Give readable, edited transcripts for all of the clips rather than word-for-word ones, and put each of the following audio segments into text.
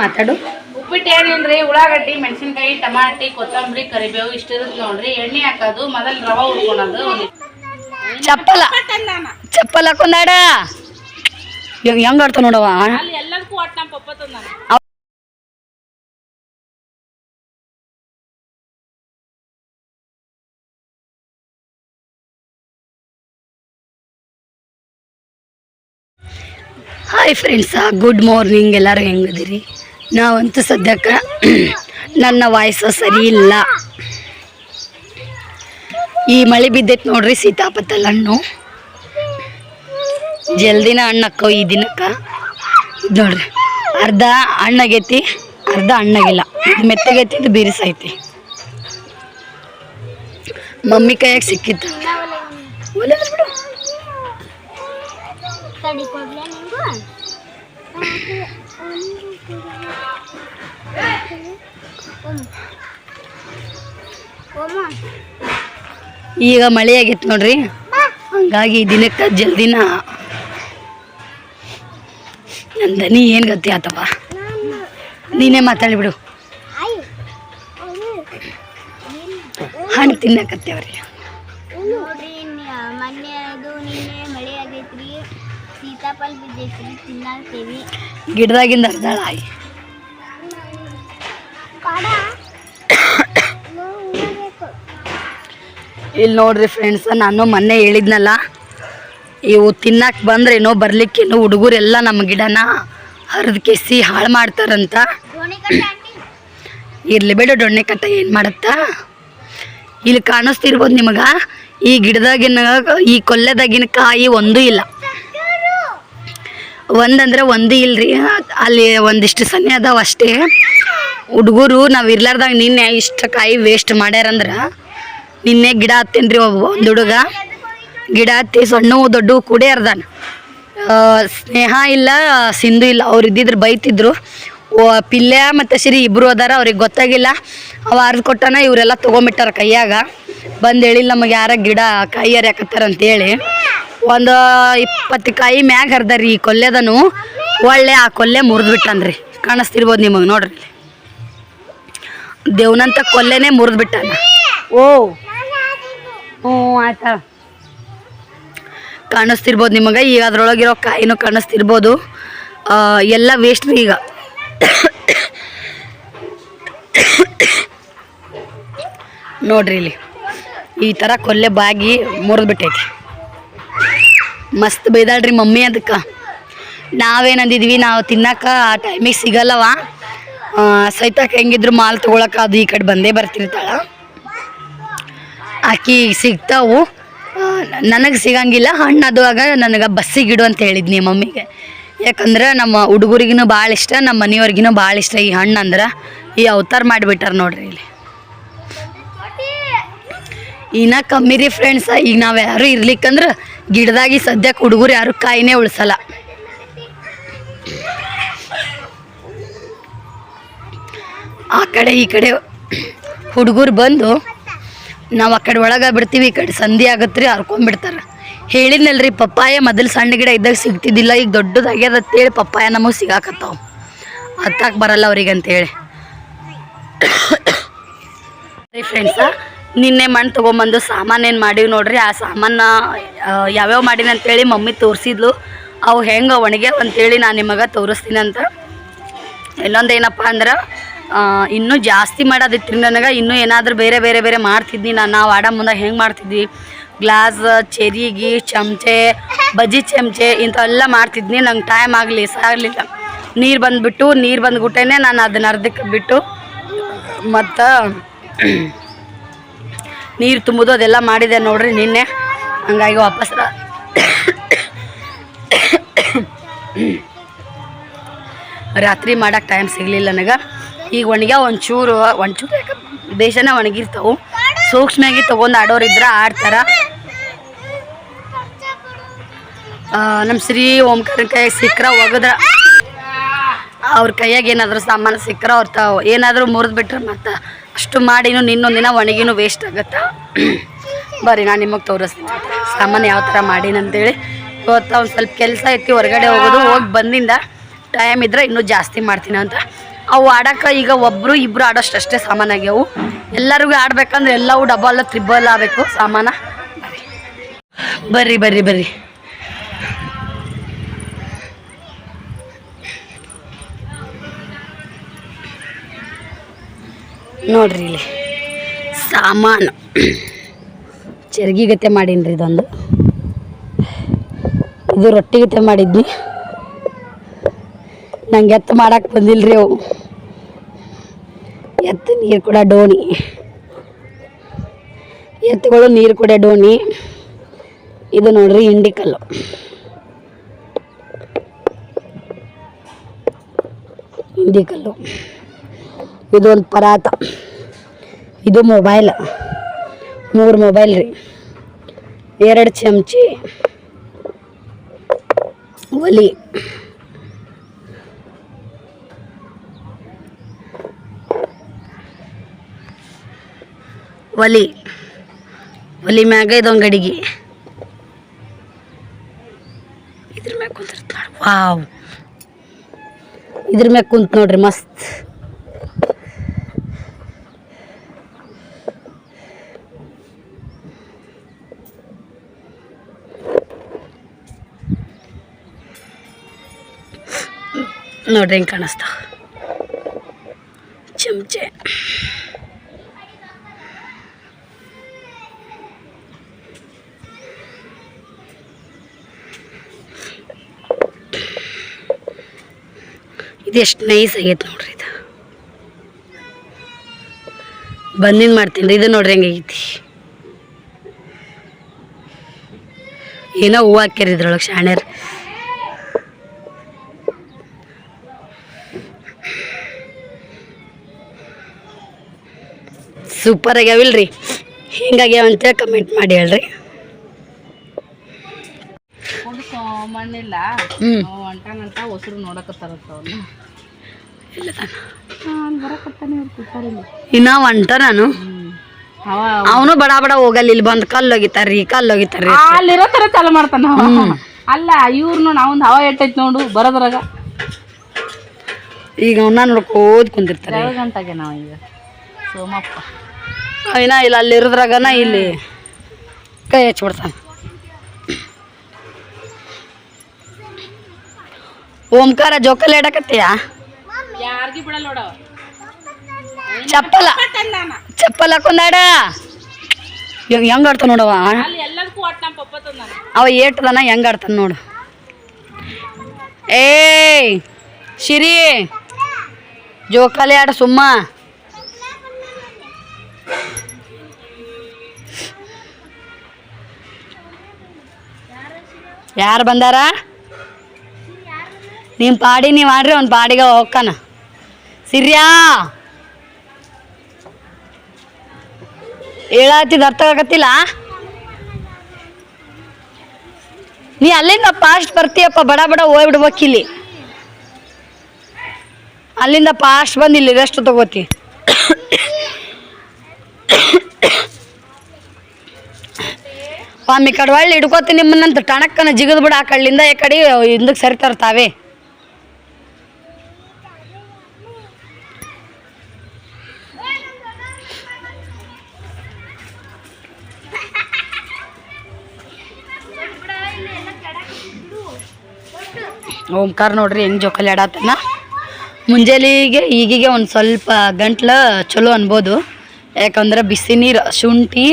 ಮಾತಾಡು. ಉಪ್ಪಿಟ್ಟು ಏನಿಲ್ರಿ, ಉಳ್ಳಾಗಡ್ಡಿ, ಮೆಣಸಿನ್ಕಾಯಿ, ಟಮಾಟಿ, ಕೊತ್ತಂಬರಿ, ಕರಿಬೇವು ಇಷ್ಟ ಇರುತ್ತೆ ನೋಡ್ರಿ. ಎಣ್ಣೆ ಹಾಕೋದು, ಮೊದಲು ರವೆ ಹುರ್ಕೊಳೋದು. ಚಪ್ಪಲ್ ಹಾಕೊಂಡಾಡ ಹೆಂಗ ಆಡ್ತಾವ ನೋಡವ. ಎಲ್ಲದಕ್ಕೂ ಒಟ್ಟು ನಮ್ಮ ಪಪ್ಪ ತಂದಾನ. Hi friends, good morning. ಎಲ್ಲರೂ ಹೆಂಗದಿರಿ? ನಾವಂತೂ ಸದ್ಯಕ್ಕೆ ನನ್ನ ವಾಯ್ಸ್ ಸರಿ ಇಲ್ಲ. ಈ ಮಳೆ ಬಿದ್ದೈತೆ ನೋಡ್ರಿ, ಸೀತಾಪತ್ತಲ್ ಹಣ್ಣು ಜಲ್ದಿನ ಹಣ್ಣಕ್ಕೋ ಈ ದಿನಕ್ಕೆ. ನೋಡ್ರಿ, ಅರ್ಧ ಹಣ್ಣಾಗೈತಿ, ಅರ್ಧ ಹಣ್ಣಾಗಿಲ್ಲ. ಇದು ಮೆತ್ತಗೈತಿ, ಇದು ಬಿರುಸೈತಿ. ಮಮ್ಮಿ ಕೈಯಾಗ ಸಿಕ್ಕಿತ್ತು. ಈಗ ಮಳೆ ಆಗೈತೆ ನೋಡ್ರಿ, ಹಂಗಾಗಿ ದಿನಕ್ಕೆ ಜಲ್ದಿನ ನಂದನಿ ಏನು ಗತಿ ಆತವ. ನೀನೇ ಮಾತಾಡಿಬಿಡು. ಹಣ್ಣು ತಿನ್ನಕತ್ತೇವ್ರಿ. ನೋಡ್ರಿ, ಮೊನ್ನೆ ಅದು ನಿನ್ನೆ ಮಳೆ ಆಗೈತ್ರಿ, ಸೀತಾಫಲ ಬಿದ್ದೈತ್ರಿ, ತಿನ್ನಾಕ್ತೇವಿ. ಗಿಡದಾಗಿಂದ ಅರ್ಧಾಳ ಆಯಿ. ಇಲ್ಲಿ ನೋಡ್ರಿ ಫ್ರೆಂಡ್ಸ್, ನಾನು ಮೊನ್ನೆ ಹೇಳಿದ್ನಲ್ಲ, ಇವು ತಿನ್ನಕ್ಕೆ ಬಂದ್ರೇನೋ ಬರ್ಲಿಕ್ಕೇನೋ ಹುಡುಗರೆಲ್ಲ ನಮ್ಮ ಗಿಡನ ಹರಿದು ಕೆಸಿ ಹಾಳು ಮಾಡ್ತಾರಂತ. ಇರ್ಲಿ ಬೇಡ, ಡೊಣ್ಣೆ ಕಟ್ಟ ಏನು ಮಾಡುತ್ತಾ. ಇಲ್ಲಿ ಕಾಣಿಸ್ತಿರ್ಬೋದು ನಿಮಗೆ, ಈ ಗಿಡದಾಗಿನ ಈ ಕೊಲ್ಲೆದಾಗಿನ ಕಾಯಿ ಒಂದೂ ಇಲ್ಲ. ಒಂದಂದ್ರೆ ಒಂದು ಇಲ್ರಿ, ಅಲ್ಲಿ ಒಂದಿಷ್ಟು ಸನ್ನೆ ಅದಾವ ಅಷ್ಟೇ. ಹುಡುಗರು ನಾವು ಇರ್ಲಾರ್ದಾಗ ನಿನ್ನೆ ಇಷ್ಟು ಕಾಯಿ ವೇಸ್ಟ್ ಮಾಡ್ಯಾರಂದ್ರೆ, ನಿನ್ನೆ ಗಿಡ ಹತ್ತೇನ್ರಿ ಒಂದು ಹುಡುಗ ಗಿಡ ಹತ್ತಿ ಸಣ್ಣ ದೊಡ್ಡ ಕೂಡೇ ಅರ್ದಾನ. ಸ್ನೇಹ ಇಲ್ಲ, ಸಿಂಧು ಇಲ್ಲ, ಅವ್ರು ಇದ್ದಿದ್ರು ಬೈತಿದ್ರು. ಪಿಲ್ಯ ಮತ್ತು ಸಿರಿ ಇಬ್ಬರು ಅದಾರ, ಅವ್ರಿಗೆ ಗೊತ್ತಾಗಿಲ್ಲ. ಅವ ಅರ್ದು ಕೊಟ್ಟಾನ, ಇವರೆಲ್ಲ ತೊಗೊಂಬಿಟ್ಟಾರ ಕೈಯಾಗ. ಬಂದು ಹೇಳಿಲ್ಲ ನಮಗೆ ಯಾರ ಗಿಡ ಕಾಯಿ ಹರಿಯಾಕತ್ತಾರ ಅಂತೇಳಿ. ಒಂದು 20 ಕಾಯಿ ಮ್ಯಾಗ ಹರಿದಾರಿ ಈ ಕೊಲ್ಲೆದನು. ಒಳ್ಳೆ ಆ ಕೊಲ್ಲೆ ಮುರಿದು ಬಿಟ್ಟಾನ್ರಿ, ಕಾಣಿಸ್ತಿರ್ಬೋದು ನಿಮಗೆ. ನೋಡ್ರಿ, ದೇವ್ನಂತ ಕೊಲ್ಲೆನೇ ಮುರಿದು ಬಿಟ್ಟಾನ. ಓ ಹ್ಞೂ ಆಯ್ತಾ, ಕಾಣಿಸ್ತಿರ್ಬೋದು ನಿಮಗೆ. ಈಗ ಅದ್ರೊಳಗಿರೋ ಕಾಯಿನೂ ಕಾಣಿಸ್ತಿರ್ಬೋದು. ಎಲ್ಲ ವೇಸ್ಟ್ ರೀ ಈಗ. ನೋಡ್ರಿ, ಇಲ್ಲಿ ಈ ಥರ ಕೊಲ್ಲೆ ಬಾಗಿ ಮುರಿದು ಬಿಟ್ಟೈತಿ. ಮಸ್ತ್ ಬೈದಾಳ್ರಿ ಮಮ್ಮಿ ಅದಕ್ಕೆ. ನಾವೇನಂದಿದ್ವಿ, ನಾವು ತಿನ್ನಕ್ಕೆ ಆ ಟೈಮಿಗೆ ಸಿಗಲ್ಲವ. ಸೈತಾಕ ಹೆಂಗಿದ್ರು ಮಾಲ್ ತೊಗೊಳಕ್ಕೆ ಅದು ಈ ಕಡೆ ಬಂದೇ ಬರ್ತಿರ್ತಾಳ. ಆಕಿ ಸಿಗ್ತಾವು, ನನಗೆ ಸಿಗಂಗಿಲ್ಲ. ಹಣ್ಣು ಅದುವಾಗ ನನಗೆ ಬಸ್ಸಿಗೆ ಇಡು ಅಂತ ಹೇಳಿದ್ನಿ ಮಮ್ಮಿಗೆ. ಯಾಕಂದ್ರೆ ನಮ್ಮ ಹುಡುಗರಿಗೂ ಭಾಳ ಇಷ್ಟ, ನಮ್ಮ ಮನೆಯವ್ರಿಗೂ ಭಾಳ ಇಷ್ಟ ಈ ಹಣ್ಣು ಅಂದ್ರೆ. ಈ ಅವತಾರ ಮಾಡಿಬಿಟ್ಟಾರ ನೋಡ್ರಿ ಇಲ್ಲಿ. ಇನ್ನ ಕಮ್ಮಿ ರೀ ಫ್ರೆಂಡ್ಸ. ಈಗ ನಾವು ಯಾರು ಇರ್ಲಿಕ್ಕಂದ್ರೆ ಗಿಡದಾಗಿ ಸದ್ಯಕ್ಕೆ ಹುಡುಗರು ಯಾರು ಕಾಯಿನೇ ಉಳಿಸಲ್ಲ. ಆ ಕಡೆ ಈ ಕಡೆ ಹುಡುಗರು ಬಂದು ನಾವು ಆ ಕಡೆ ಒಳಗೆ ಬಿಡ್ತೀವಿ, ಈ ಕಡೆ ಸಂಧಿ ಆಗತ್ತೆ ರೀ, ಹರ್ಕೊಂಡ್ಬಿಡ್ತಾರೆ. ಹೇಳಿದ್ನಲ್ರಿ, ಪಪ್ಪಾಯ ಮೊದಲು ಸಣ್ಣ ಗಿಡ ಇದ್ದಾಗ ಸಿಗ್ತಿದ್ದಿಲ್ಲ, ಈಗ ದೊಡ್ಡದಾಗ್ಯದ ಅಂತೇಳಿ ಪಪ್ಪಾಯ ನಮಗೆ ಸಿಗಾಕತ್ತಾವ. ಹತ್ತಾಕೆ ಬರಲ್ಲ ಅವ್ರಿಗೆ ಅಂತೇಳಿ. ರೀ ಫ್ರೆಂಡ್ಸ, ನಿನ್ನೆ ಮಣ್ಣು ತೊಗೊಂಬಂದು ಸಾಮಾನೇನು ಮಾಡೀವಿ ನೋಡ್ರಿ. ಆ ಸಾಮಾನು ಯಾವ್ಯಾವ ಮಾಡೀನಿ ಅಂತೇಳಿ ಮಮ್ಮಿ ತೋರಿಸಿದ್ಲು. ಅವು ಹೆಂಗೆ ಒಣಗ್ಯಾವ ಅಂತೇಳಿ ನಾನು ನಿಮಗೆ ತೋರಿಸ್ತೀನಂತ. ಇನ್ನೊಂದು ಏನಪ್ಪ ಅಂದ್ರೆ, ಇನ್ನೂ ಜಾಸ್ತಿ ಮಾಡೋದಿತ್ತು ರೀ ನನಗೆ. ಇನ್ನೂ ಏನಾದರೂ ಬೇರೆ ಬೇರೆ ಬೇರೆ ಮಾಡ್ತಿದ್ನಿ ನಾನು. ನಾವು ಆಡ ಮುಂದೆ ಹೆಂಗೆ ಮಾಡ್ತಿದ್ವಿ, ಗ್ಲಾಸ್, ಚೆರಿಗೆ, ಚಮಚೆ, ಬಜ್ಜಿ ಚಮಚೆ ಇಂಥವೆಲ್ಲ ಮಾಡ್ತಿದ್ನಿ. ನಂಗೆ ಟೈಮ್ ಆಗಲಿ ಸಾಗಲಿಲ್ಲ. ನೀರು ಬಂದುಬಿಟ್ಟು, ನೀರು ಬಂದುಬಿಟ್ಟೇನೆ ನಾನು ಅದನ್ನ ಅರ್ಧಕ್ಕೆ ಬಿಟ್ಟು ಮತ್ತು ನೀರು ತುಂಬೋದು ಅದೆಲ್ಲ ಮಾಡಿದೆ ನೋಡ್ರಿ ನಿನ್ನೆ. ಹಂಗಾಗಿ ವಾಪಸ್ ರಾತ್ರಿ ಮಾಡೋಕ್ಕೆ ಟೈಮ್ ಸಿಗಲಿಲ್ಲ ನನಗೆ. ಈಗ ಒಣಗ್ಯಾವ ಒಂಚೂರು ಯಾಕೆ ದೇಶನ ಒಣಗಿರ್ತಾವೆ. ಸೂಕ್ಷ್ಮಾಗಿ ತೊಗೊಂಡು ಆಡೋರಿದ್ರೆ ಆಡ್ತಾರೆ. ನಮ್ಮ ಶ್ರೀ ಓಂಕಾರ ಕೈಯಾಗ ಸಿಕ್ಕರ ಒಗದ್ರ, ಅವ್ರ ಕೈಯಾಗ ಏನಾದರೂ ಸಾಮಾನು ಸಿಕ್ಕರ ಅವ್ರ ಏನಾದರೂ ಮುರಿದು ಬಿಟ್ರೆ ಮತ್ತು ಅಷ್ಟು ಮಾಡಿನೂ ನಿನ್ನೊಂದು ದಿನ ಒಣಗಿನೂ ವೇಸ್ಟ್ ಆಗುತ್ತೆ. ಬರ್ರಿ ನಾನು ನಿಮಗೆ ತೋರಿಸ್ತೀನಿ ಸಾಮಾನು ಯಾವ ಥರ ಮಾಡೀನಂತೇಳಿ. ಇವತ್ತು ಒಂದು ಸ್ವಲ್ಪ ಕೆಲಸ ಐತಿ, ಹೊರಗಡೆ ಹೋಗೋದು. ಹೋಗಿ ಬಂದಿಂದ ಟೈಮ್ ಇದ್ದರೆ ಇನ್ನೂ ಜಾಸ್ತಿ ಮಾಡ್ತೀನಿ ಅಂತ. ಅವು ಆಡಕ್ಕೆ ಈಗ ಒಬ್ಬರು ಇಬ್ಬರು ಆಡೋಷ್ಟಷ್ಟೇ ಸಾಮಾನಾಗ್ಯಾವು. ಎಲ್ಲರಿಗೂ ಆಡ್ಬೇಕಂದ್ರೆ ಎಲ್ಲವೂ ಡಬಲ್ ತ್ರಿಬಲ್ ಆಗಬೇಕು ಸಾಮಾನ. ಬರ್ರಿ ಬರ್ರಿ ಬರ್ರಿ ನೋಡ್ರಿ ಇಲ್ಲಿ ಸಾಮಾನು ಚರ್ಗಿ ಗತೆ ಮಾಡೀನಿ ಇದೊಂದು. ಇದು ರೊಟ್ಟಿ ಗತೆ ಮಾಡಿದ್ನಿ. ನಂಗೆ ಎತ್ತು ಮಾಡಕ್ಕೆ ಬಂದಿಲ್ರಿ ಅವು. ಎತ್ತು ನೀರು ಕೂಡ ಡೋಣಿ, ಎತ್ತುಗಳು ನೀರು ಕೂಡ ಡೋಣಿ. ಇದು ನೋಡ್ರಿ ಇಂಡಿಕಲ್ಲು. ಇಂಡಿಕಲ್ಲು ಇದು ಒಂದು ಪರಾತ. ಇದು ಮೊಬೈಲ್, 3 ಮೊಬೈಲ್ ರೀ, 2 ಚಮಚಿ, ಒಲಿ, ಒಲಿ ಮ್ಯಾಗ ಇದೊಂದು ಗಡಿಗೆ. ಇದ್ರ ಮ್ಯಾಗ ಕುಂತಿರ್ತ ವಾವ್, ಇದ್ರ ಮ್ಯಾಗ ಕುಂತ ನೋಡ್ರಿ ಮಸ್ತ್. ನೋಡ್ರಿ ಹೆಂಗೆ ಕಾಣಿಸ್ತಾವ ಚಮಚೆ. ಇದೆಷ್ಟು ನೈಸ್ ಆಗೈತೆ ನೋಡ್ರಿ. ಇದು ಬಂದಿನ ಮಾಡ್ತೀನಿ ರೀ. ಇದು ನೋಡ್ರಿ ಹೆಂಗಾಗೈತಿ. ಏನೋ ಹೂವು ಹಾಕ್ಯಾರ ಇದ್ರೊಳಗೆ ಶಾಣ್ಯರ್. ಸೂಪರ್ ಆಗ್ಯಾವಿಲ್ರಿ. ಹಿಂಗಾಗ್ಯಾವ ಅಂತೇಳಿ ಕಮೆಂಟ್ ಮಾಡಿ ಹೇಳ್ರಿ. ಮಣ್ಣಿಲ್ಲ ಹೊಂಟಾನಂತ ಹೊಸರು ನೋಡಕತ್ತಾರಂತ ಅವ್ನು. ಇನ್ನ ಹೊಂಟ ನಾನು. ಅವನು ಬಡ ಬಡ ಹೋಗಲ್ಲ. ಇಲ್ಲಿ ಬಂದು ಕಲ್ಲು ಹೋಗಿತಾರ್ರಿ, ಕಲ್ಲು ಹೋಗಿತಾರ್ರಿ. ಅಲ್ಲಿರೋ ತರ ಚಾಲು ಮಾಡ್ತಾನ. ಅಲ್ಲ ಇವ್ರು ನೋಡಿ ಅವನ್ ಹವಾ ಎಟ್ಟೈತಿ ನೋಡು ಬರೋದ್ರಾಗ. ಈಗ ಅವನ್ನ ನೋಡ್ಕೋದ್ ಕುಂತಿರ್ತಾರೆ. 2 ಗಂಟೆಗೆ ನಾವು ಈಗ ಸೋಮಪ್ಪ ಇನ್ನ ಇಲ್ಲ ಅಲ್ಲಿ ಇರೋದ್ರಾಗನ ಇಲ್ಲಿ ಕೈ ಹಚ್ಬಿಡ್ತಾನ. ಓಂಕಾರ ಜೋಕಾಲಿ ಆಡಕತ್ತೀಯ? ಯಾರಿಗೂ ಬಿಡಲ್ಲ ನೋಡವ. ಚಪ್ಪಲ್ ಹಾಕೊಂಡಾಡ ಹೆಂಗ್ ಆಡ್ತಾನ ನೋಡವ. ಅವ ಏಟದನ ಹೆಂಗ್ ಆಡ್ತಾನ ನೋಡು. ಏ ಶಿರಿ ಜೋಕಾಲಿ ಆಡ ಸುಮ್ಮ. ಯಾರು ಬಂದಾರ? ನಿಮ್ಮ ಪಾಡಿ ನೀವು ಆಡ್ರಿ, ಒಂದು ಪಾಡಿಗೆ ಹೋಗ್ಕಾನ. ಸಿರ್ಯಾ ಹೇಳತ್ತಿದ್ದು ಅರ್ಥ ಆಗತ್ತಿಲ್ಲ. ನೀ ಅಲ್ಲಿಂದ ಫಾಸ್ಟ್ ಬರ್ತೀಯಪ್ಪ, ಬಡ ಬಡ ಹೋಗ್ಬಿಡ್ಬೇಕಿಲ್ಲಿ. ಅಲ್ಲಿಂದ ಫಾಸ್ಟ್ ಬಂದು ಇಲ್ಲಿ ರೆಸ್ಟ್ ತಗೋತಿ. ಒಮ್ಮೆ ಕಡೆ ಒಳ್ಳೆ ಹಿಡ್ಕೋತಿ ನಿಮ್ಮನ್ನಂತ ಟಣಕ್ಕನ ಜಿಗದ್ ಬಿಡ. ಆ ಕಡೆಯಿಂದ ಈ ಕಡೆ ಹಿಂದಕ್ಕೆ ಸರಿತಾರ ತಾವೇ. ಓಂಕಾರ ನೋಡ್ರಿ ಹೆಂಗೆ ಜೋಕಾಲಿ ಆಡತ್ತನ. ಮುಂಜಾನೆಗೆ ಈಗೀಗೆ ಒಂದು ಸ್ವಲ್ಪ ಗಂಟ್ಲು ಚಲೋ ಅನ್ಬೋದು. ಯಾಕಂದ್ರೆ ಬಿಸಿ ನೀರು, ಶುಂಠಿ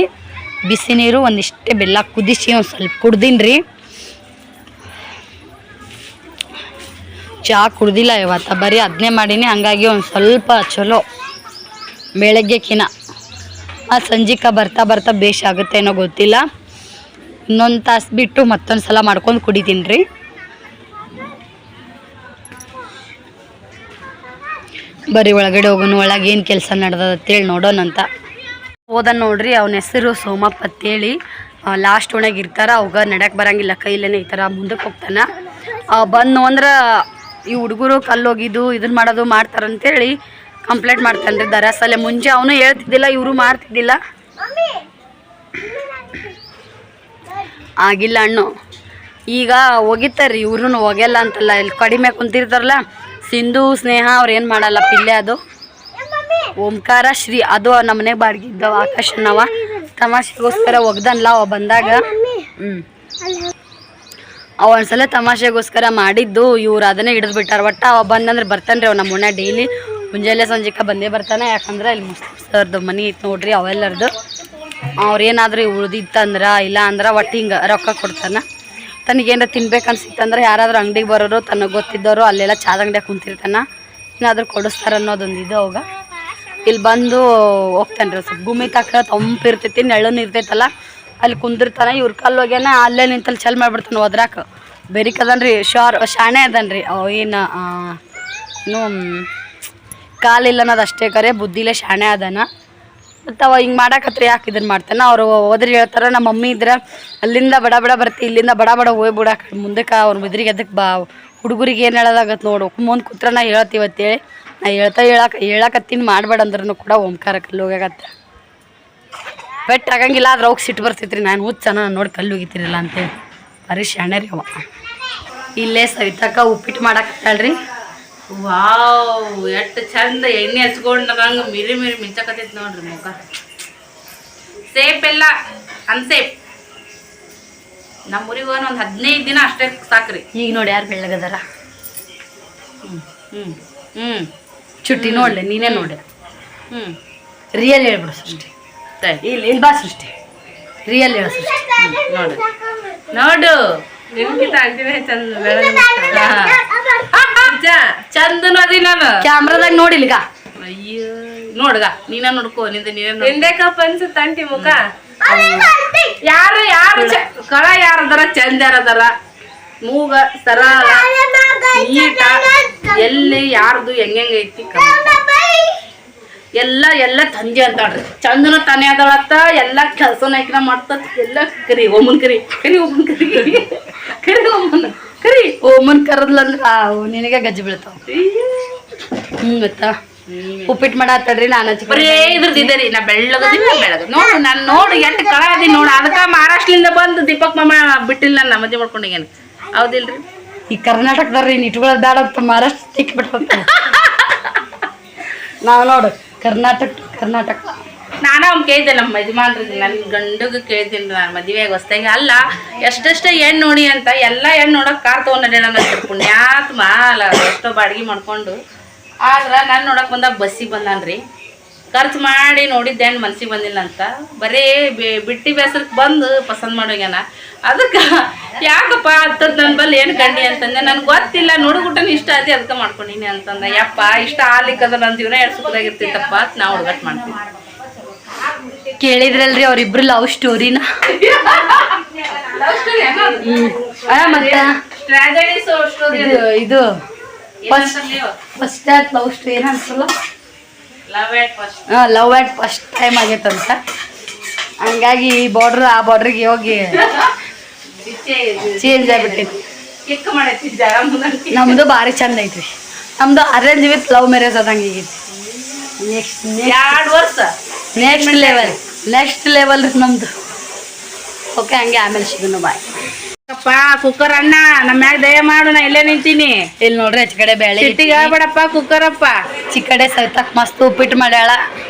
ಬಿಸಿ ನೀರು ಒಂದಿಷ್ಟೇ ಬೆಲ್ಲ ಕುದಿಸಿ ಒಂದು ಸ್ವಲ್ಪ ಕುಡ್ದೀನಿ ರೀ. ಚಹಾ ಕುಡ್ದಿಲ್ಲ ಇವತ್ತು, ಬರೀ ಅದನ್ನೇ ಮಾಡೀನಿ. ಹಂಗಾಗಿ ಒಂದು ಸ್ವಲ್ಪ ಚಲೋ ಬೆಳಗ್ಗೆಕಿನ. ಸಂಜೆಗೆ ಬರ್ತಾ ಬರ್ತಾ ಬೇಷ್ ಆಗುತ್ತೆ ಏನೋ ಗೊತ್ತಿಲ್ಲ. ಇನ್ನೊಂದು ತಾಸು ಬಿಟ್ಟು ಮತ್ತೊಂದು ಸಲ ಮಾಡ್ಕೊಂಡು ಕುಡಿತೀನಿ ರೀ. ಬರೀ ಒಳಗಡೆ ಹೋಗೋಣ, ಒಳಗೆ ಏನು ಕೆಲಸ ನಡೆದ ಅಂತೇಳಿ ನೋಡೋಣಂತ ಹೋದನ್ ನೋಡ್ರಿ. ಅವನ ಹೆಸರು ಸೋಮಪ್ಪ ಅಂತೇಳಿ. ಲಾಸ್ಟ್ ಒಣಗಿ ಇರ್ತಾರ. ಅವಾಗ ನಡ್ಯಕ್ಕೆ ಬರಂಗಿಲ್ಲ, ಕೈಲೇನೆ ಈ ಥರ ಮುಂದಕ್ಕೆ ಹೋಗ್ತಾನೆ. ಬಂದು ಅಂದ್ರೆ ಈ ಹುಡುಗರು ಕಲ್ಲೋಗಿದ್ದು ಇದನ್ನ ಮಾಡೋದು ಮಾಡ್ತಾರಂತೇಳಿ ಕಂಪ್ಲೇಂಟ್ ಮಾಡ್ತಾನೆ ರೀ ದರಸಲೆ. ಮುಂಚೆ ಅವನು ಹೇಳ್ತಿದ್ದಿಲ್ಲ, ಇವರು ಮಾಡ್ತಿದ್ದಿಲ್ಲ. ಆಗಿಲ್ಲ ಹಣ್ಣು. ಈಗ ಒಗಿತಾರ್ರಿ ಇವ್ರೂ ಒಗೆಲ್ಲ ಅಂತಲ್ಲ. ಇಲ್ಲಿ ಕಡಿಮೆ ಕುಂತಿರ್ತಾರಲ್ಲ ಸಿಂಧು ಸ್ನೇಹ ಅವ್ರು ಏನು ಮಾಡಲ್ಲ ಪಿಲ್ಲೆ ಅದು ಓಂಕಾರ ಶ್ರೀ ಅದು ನಮ್ಮ ಮನೆಗೆ ಬಾಡಿಗೆ ಇದ್ದವ ಆಕಾಶ ಅನ್ನವ ತಮಾಷೆಗೋಸ್ಕರ ಒಗ್ದನ್ಲ ಅವ ಬಂದಾಗ ಅವ ಒಂದ್ಸಲ ತಮಾಷೆಗೋಸ್ಕರ ಮಾಡಿದ್ದು ಇವ್ರು ಅದನ್ನೇ ಹಿಡಿದು ಬಿಟ್ಟಾರ ಒಟ್ಟು ಅವ ಬಂದಂದ್ರೆ ಬರ್ತಾನೆ ರೀ ಅವ್ ನಮ್ಮ ಮನೆ ಡೈಲಿ ಮುಂಜಾನೆ ಸಂಜೆಕ ಬಂದೇ ಬರ್ತಾನೆ ಯಾಕಂದ್ರೆ ಇಲ್ಲಿ ಸರ್ದು ಮನೆ ಐತೆ ನೋಡ್ರಿ ಅವೆಲ್ಲರದು ಅವ್ರೇನಾದ್ರೂ ಉಳ್ದಿತ್ತಂದ್ರೆ ಇಲ್ಲ ಅಂದ್ರೆ ಒಟ್ಟು ಹಿಂಗೆ ರೊಕ್ಕ ಕೊಡ್ತಾನೆ ತನಗೇನಾರ ತಿನ್ಬೇಕು ಅನ್ಸಿತ್ತಂದ್ರೆ ಯಾರಾದ್ರೂ ಅಂಗಡಿಗೆ ಬರೋರು ತನಗೆ ಗೊತ್ತಿದ್ದವರು ಅಲ್ಲೆಲ್ಲ ಚಾದ ಅಂಗಡಿಯಾಗ ಕುಂತಿರ್ತಾನೆ ಏನಾದರೂ ಕೊಡಿಸ್ತಾರೆ ಅನ್ನೋದೊಂದು ಇದು ಅವಾಗ ಇಲ್ಲಿ ಬಂದು ಹೋಗ್ತಾನೆ ರೀ ಸ್ವಲ್ಪ ಭೂಮಿ ತಕ್ಕ ತಂಪಿರ್ತೈತಿ ನೆಳ್ಳನ್ನು ಇರ್ತೈತಲ್ಲ ಅಲ್ಲಿ ಕುಂದಿರ್ತಾನೆ ಇವ್ರ ಕಲ್ಲು ಹೋಗ್ಯಾನ ಅಲ್ಲೇ ನಿಂತಲ್ಲಿ ಚಲ್ ಮಾಡಿಬಿಡ್ತಾನೆ ಒದ್ರಾಕ ಬೆರಿಕದನ್ರಿ ಶಾಣೆ ಅದನ್ರಿ ಏನು ಇನ್ನೂ ಕಾಲಿಲ್ಲ ಅನ್ನೋದು ಅಷ್ಟೇ ಕರೆ ಬುದ್ಧಿಲೇ ಶಾಣೆ ಅದಾನ ಮತ್ತು ಅವ ಹಿಂಗೆ ಮಾಡಾಕತ್ರ ಯಾಕೆ ಇದನ್ನು ಮಾಡ್ತಾನೆ ಅವರು ಹೋದ್ರೆ ಹೇಳ್ತಾರೆ ನಮ್ಮ ಮಮ್ಮಿ ಇದ್ರೆ ಅಲ್ಲಿಂದ ಬಡ ಬಡ ಬರ್ತಿ ಇಲ್ಲಿಂದ ಬಡ ಬಡ ಹೋಗ್ಬಿಡಾಕ ಮುಂದಕ್ಕೆ ಅವ್ರ ಬಿದ್ರಿಗೆ ಅದಕ್ಕೆ ಬಾ ಹುಡುಗರಿಗೆ ಏನು ಹೇಳೋದಾಗತ್ತೆ ನೋಡು ಮುಂದೆ ಕೂತ್ರ ನಾ ಹೇಳ್ತೀವತ್ತೇಳಿ ನಾ ಹೇಳಕತ್ತೀನಿ ಮಾಡ್ಬೇಡ ಅಂದ್ರೂ ಕೂಡ ಓಂಕಾರ ಕಲ್ಲು ಹೋಗ್ಯಾಗತ್ತೆ ಬೆಟ್ ಆಗಂಗಿಲ್ಲ ಆದ್ರೆ ಹೋಗಿ ಸಿಟ್ಟು ಬರ್ತೈತ್ರಿ ನಾನು ಹುಚ್ಚನ ನೋಡಿ ಕಲ್ಲು ಹೋಗಿತಿರಲ್ಲ ಅಂತೇಳಿ ಬರೀ ಶಾಣೆ ರೀ ಅವ ಇಲ್ಲೇ ಸವಿತಕ್ಕ ಉಪ್ಪಿಟ್ಟು ಮಾಡಾಕತ್ತಾಳ್ರಿ ವಾವ್ ಎಷ್ಟು ಚಂದ ಎಣ್ಣೆ ಹಚ್ಕೊಂಡಂಗ ಮಿರಿ ಮಿಂಚಕತ್ತೈತಿ ನೋಡ್ರಿ ಮುಖ ಸೇಪ್ ಎಲ್ಲ ಅನ್ಸೇಪ್ ನಮ್ಮ ಊರಿಗೆ ಒಂದು 15 ದಿನ ಅಷ್ಟೇ ಸಾಕ್ರಿ ಈಗ ನೋಡಿ ಯಾರು ಬೆಳ್ಳಗದಾರ ಚುಟ್ಟಿ ನೋಡ್ಲೆ ನೀನೇ ನೋಡಿ ರಿಯಲ್ ಹೇಳ್ಬಿಡು ಸೃಷ್ಟಿ ಇಲ್ಲಿ ಬಾ ಸೃಷ್ಟಿ ರಿಯಲ್ ಹೇಳ ಸೃಷ್ಟಿ ನೋಡು ಚಂದನು ಅದಿ ನಾನು ಕ್ಯಾಮ್ರಾದಾಗ ನೋಡಿಲ್ಗ ಅಯ್ಯೋ ನೋಡ್ಗ ನೀನ ನೋಡ್ಕೋ ನಿಂದೆ ಕಪ್ ಅನ್ಸುತ್ತ ಅಂಟಿ ಮುಖ ಯಾರು ಕಳ ಯಾರದಾರ ಚಂದ ಯಾರದಾರ ಮೂಗ ಸರ ನೀಟ ಎಲ್ಲಿ ಯಾರ್ದು ಹೆಂಗೈತಿ ಎಲ್ಲ ತಂದೆ ಅಂತಾಳ್ರಿ ಚಂದನ ತಾನೇ ಅದಳತ್ತ ಎಲ್ಲ ಕೆಲಸ ನಾಯ್ಕನ ಮಾಡ್ತತ್ ಎಲ್ಲ ಕರಿ ಓಮನ್ ಕರಿ ಓಮನ್ ಕರದ್ಲಂದ್ರ ನಿನಗೆ ಗಜ್ಜಿ ಬೀಳ್ತಾವ ಗೊತ್ತಾ ಉಪ್ಪಿಟ್ಟು ಮಾಡತ್ತಡ್ರಿ ನಾನು ಬರೇ ಇದ್ರದ್ದು ರೀ ನಾ ಬೆಳ್ಳಗದಿಲ್ಲ ನೋಡು ನಾನು ನೋಡು ಎಷ್ಟು ಕಳ ಅದೀನಿ ನೋಡು ಅದಕ್ಕೆ ಮಹಾರಾಷ್ಟ್ರದಿಂದ ಬಂದು ದೀಪಕ್ ಮಾಮ ಬಿಟ್ಟಿಲ್ಲ ನನ್ನ ಮದುವೆ ಮಾಡ್ಕೊಂಡಿಗೇನು ಹೌದಿಲ್ರಿ ಈ ಕರ್ನಾಟಕದವ್ರಿ ಇಟ್ಕೊಳ್ಳೋದು ಬೇಡ ಅಂತ ಮಹಾರಾಷ್ಟ್ರ ತಿಕ್ಬಿಟ್ಟು ನಾವು ನೋಡು ಕರ್ನಾಟಕ ನಾನು ಅವ್ನು ಕೇಳಿದೆ ನಮ್ಮ ಯಜಮಾನ್ರಿಗೆ ನನ್ನ ಗಂಡಗೆ ಕೇಳ್ತೀನಿ ನಾನು ಮದುವೆಗೆ ಹೊಸ್ದಾಗಿ ಅಲ್ಲ ಎಷ್ಟೆಷ್ಟು ಹೆಣ್ಣು ನೋಡಿ ಅಂತ ಎಲ್ಲ ಹೆಣ್ಣು ನೋಡೋಕೆ ಕಾರ್ ತೊಗೊಂಡೆ ನನ್ನ ಪುಣ್ಯಾತ್ಮ ಅಲ್ಲ ಎಷ್ಟೋ ಬಾಡಿಗೆ ಮಾಡ್ಕೊಂಡು ಆದ್ರೆ ನಾನು ನೋಡೋಕೆ ಬಂದಾಗ ಬಸ್ಸಿಗೆ ಬಂದಾನ್ರಿ ಖರ್ಚು ಮಾಡಿ ನೋಡಿದ್ದೆ ಹೆಣ್ಣು ಮನ್ಸಿಗೆ ಬಂದಿಲ್ಲ ಅಂತ ಬರೀ ಬಿಟ್ಟಿ ಬೇಸರಕ್ಕೆ ಬಂದು ಪಸಂದ್ ಮಾಡೋಗ್ಯಾನ ಅದಕ್ಕೆ ಯಾಕಪ್ಪ ಅಂತದ್ ನನ್ನ ಬಲ್ಲಿ ಏನು ಕಂಡಿ ಅಂತಂದೆ ನನಗೆ ಗೊತ್ತಿಲ್ಲ ನೋಡ್ಬಿಟ್ಟನ ಇಷ್ಟ ಆದಿ ಅದಕ್ಕೆ ಮಾಡ್ಕೊಂಡಿನಿ ಅಂತಂದ ಯಪ್ಪ ಇಷ್ಟ ಆಲಿಕ್ಕದ ನನ್ನ ಜೀವನ ಎರಡು ಸುಖದಾಗಿರ್ತಿತ್ತಪ್ಪ ಅಂತ ನಾವು ಹುಡುಗಾಟ ಮಾಡ್ತೀವಿ ಕೇಳಿದ್ರಲ್ರಿ ಅವ್ರಿಬ್ರು ಲವ್ ಸ್ಟೋರಿನ ಇದು first love story ಏನಂತಲ್ಲ love at first time ಆಗೈತಂತ ಹಂಗಾಗಿ ಆ ಬಾರ್ಡ್ರಿಗೆ ಹೋಗಿ ಚೇಂಜ್ ಆಗ್ಬಿಟ್ಟೈತಿ ನಮ್ದು ಭಾರಿ ಚಂದ ಐತ್ರಿ ನಮ್ದು ಅರೇಂಜ್ ವಿತ್ ಲವ್ ಮ್ಯಾರೇಜ್ ಅದಂಗೆ ಆಗೈತಿ ನೆಕ್ಸ್ಟ್ ಲೆವೆಲ್ ರೀ ನಮ್ದು ಓಕೆ ಹಂಗೆ ಆಮೇಲೆ ಸಿಗೋಣ ಬಾಯ್ ಅಪ್ಪ ಕುಕ್ಕರ್ ಅಣ್ಣ ನಮ್ಮ ಮ್ಯಾಗ ದಯ ಮಾಡು ನಾ ಇಲ್ಲೇ ನಿಂತೀನಿ ಇಲ್ಲಿ ನೋಡ್ರಿ ಆಚೆ ಕಡೆ ಬೇಳೆ ಸಿಟ್ಟಿಗೆ ಹೇಳ್ಬೇಡಪ್ಪ ಕುಕ್ಕರಪ್ಪ ಚಿಕ್ಕಡೆ ಸವಿತಕ್ ಮಸ್ತ್ ಉಪ್ಪಿಟ್ಟು ಮಾಡ್ಯಾಳ